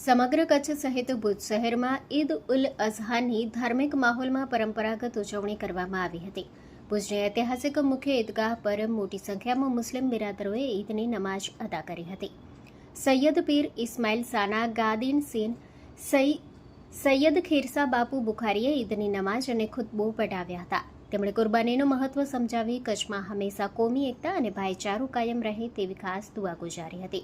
સમગ્ર કચ્છ સહિત ભુજ શહેરમાં ઈદ ઉલ અઝહાની ધાર્મિક માહોલમાં પરંપરાગત ઉજવણી કરવામાં આવી હતી। ભુજની ઐતિહાસિક મુખ્ય ઈદગાહ પર મોટી સંખ્યામાં મુસ્લિમ બિરાદરોએ ઈદની નમાઝ અદા કરી હતી। સૈયદ પીર ઇસ્માઇલ સાના ગાદીન સીન સૈયદ ખીરસા બાપુ બુખારીએ ઈદની નમાઝ અને ખુતબો પઢાવ્યા હતા। તેમણે કુરબાનીનું મહત્વ સમજાવી કચ્છમાં હંમેશા કોમી એકતા અને ભાઈચારો કાયમ રહે તેવી ખાસ દુઆ ગુજારી હતી।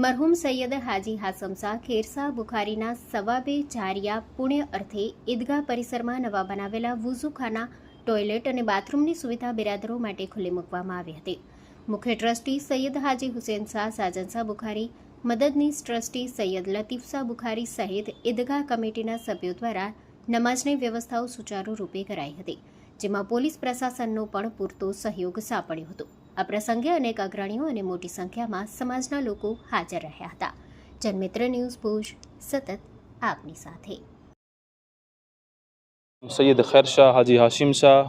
મરહુમ સૈયદ હાજી હાસમ શાહ ખેરસા બુખારીના સવાબે જારિયા પુણ્ય અર્થે ઈદગાહ પરિસરમાં નવા બનાવેલા વુઝુખાના, ટોયલેટ અને બાથરૂમની સુવિધા બિરાદરો માટે ખુલ્લી મૂકવામાં આવી હતી। મુખ્ય ટ્રસ્ટી સૈયદ હાજી હુસેન શાહ સાજન શાહ બુખારી, મદદનીશ ટ્રસ્ટી સૈયદ લતીફ શાહ બુખારી સહિત ઈદગાહ કમિટીના સભ્યો દ્વારા નમાઝની વ્યવસ્થાઓ સુચારુ રૂપે કરાઈ હતી, જેમાં પોલીસ પ્રશાસનનો પણ પૂરતો સહયોગ સાંપડ્યો હતો। આ પ્રસંગે અનેક અગ્રણીઓ અને મોટી સંખ્યામાં સમાજના લોકો હાજર રહ્યા હતા। જનમિત્ર ન્યૂઝ ભુજ સતત આપની સાથે। સૈયદ ખૈરશાહ હાજી હાશિમ શાહ,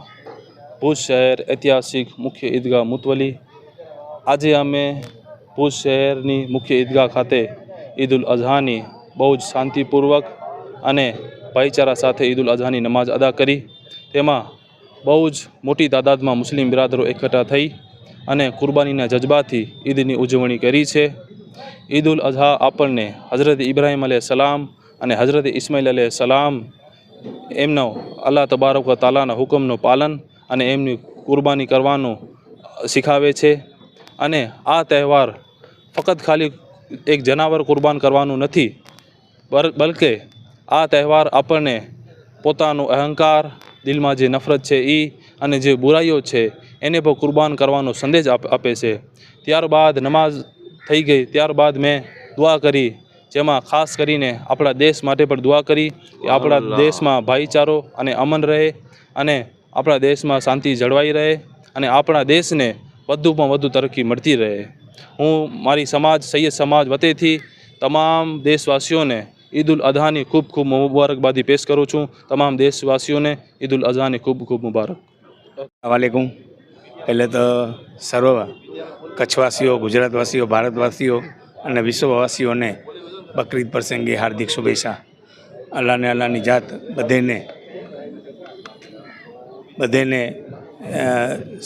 ભુજ શહેર ઐતિહાસિક મુખ્ય ઈદગાહ મુતવલી। આજે અમે ભુજ શહેરની મુખ્ય ઈદગાહ ખાતે ઈદ ઉલ અઝહાની બહુ જ શાંતિપૂર્વક અને ભાઈચારા સાથે ઈદ ઉલ અઝહાની નમાઝ અદા કરી। તેમાં બહુ જ મોટી તાદાદમાં મુસ્લિમ બિરાદરો એકઠા થઈ અને કુરબાનીના જજબાથી ઈદની ઉજવણી કરી છે। ઈદ ઉલ અઝહા આપણને હઝરત ઇબ્રાહીમ અલૈહિસ્સલામ અને હઝરત ઇસ્માઇલ અલૈહિસ્સલામ એમનો અલ્લાહ તબારક વ તાલાના હુકમનું પાલન અને એમની કુરબાની કરવાનું શીખાવે છે। અને આ તહેવાર ફક્ત ખાલી એક જનાવર કુરબાન કરવાનું નથી, બલકે આ તહેવાર આપણને પોતાનું અહંકાર, દિલમાં જે નફરત છે એ અને જે બુરાઈઓ છે એને પણ કુરબાન કરવાનો સંદેશ આપે છે। ત્યારબાદ નમાઝ થઈ ગઈ, ત્યારબાદ મેં દુઆ કરી, જેમાં ખાસ કરીને આપણા દેશ માટે પણ દુઆ કરી કે આપણા દેશમાં ભાઈચારો અને અમન રહે અને આપણા દેશમાં શાંતિ જળવાઈ રહે અને આપણા દેશને વધુમાં વધુ તરક્કી મળતી રહે। હું મારી સૈયદ સમાજ વતીથી તમામ દેશવાસીઓને ઈદ ઉલ અઝહાની ખૂબ ખૂબ મુબારકબાદી પેશ કરું છું। તમામ દેશવાસીઓને ઈદ ઉલ અઝહાની ખૂબ ખૂબ મુબારક। વાલેકુમ। पहले तो सर्व कच्छवासीओ, गुजरातवासीओ, भारतवासीओ અને વિશ્વવાસીઓને બકરીદ પ્રસંગે હાર્દિક શુભેચ્છા। અલ્લાહને અલ્લાહની જાત બધેને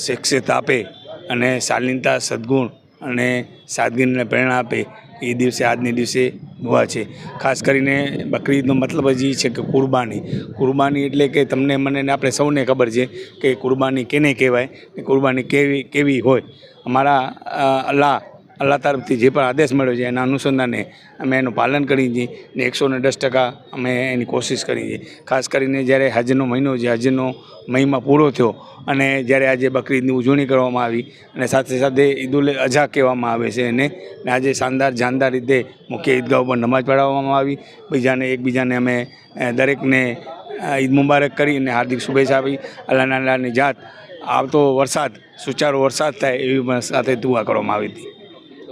શખ્સિયત આપે અને શાલીનતા, સદ્ગુણ અને સાદગીને પ્રેરણા આપે એ દિવસે, આજની દિવસે દુઆ છે। ખાસ કરીને બકરીદનો મતલબ જ એ છે કે કુરબાની એટલે કે તમને મને ને આપણે સૌને ખબર છે કે કુરબાની કેને કહેવાય, કુરબાની કેવી હોય। અમારા અલ્લાહ તરફથી જે પણ આદેશ મળ્યો છે એના અનુસંધાને અમે એનું પાલન કરી છીએ ને 110% અમે એની કોશિશ કરી છે। ખાસ કરીને જ્યારે હજનો મહિનો છે, હજનો મહિમા પૂરો થયો અને જ્યારે આજે બકરીદની ઉજવણી કરવામાં આવી અને સાથે સાથે ઈદ ઉલ અઝહા કહેવામાં આવે છે એને, આજે શાનદાર જાનદાર રીતે મુખ્ય ઈદગાહ ઉપર નમાઝ પઢાવવામાં આવી। એકબીજાને અમે દરેકને ઈદ મુબારક કરી અને હાર્દિક શુભેચ્છા આપી। અલ્લાહની જાત આવતો વરસાદ સુચારો વરસાદ થાય એવી સાથે દુઆ કરવામાં આવી હતી।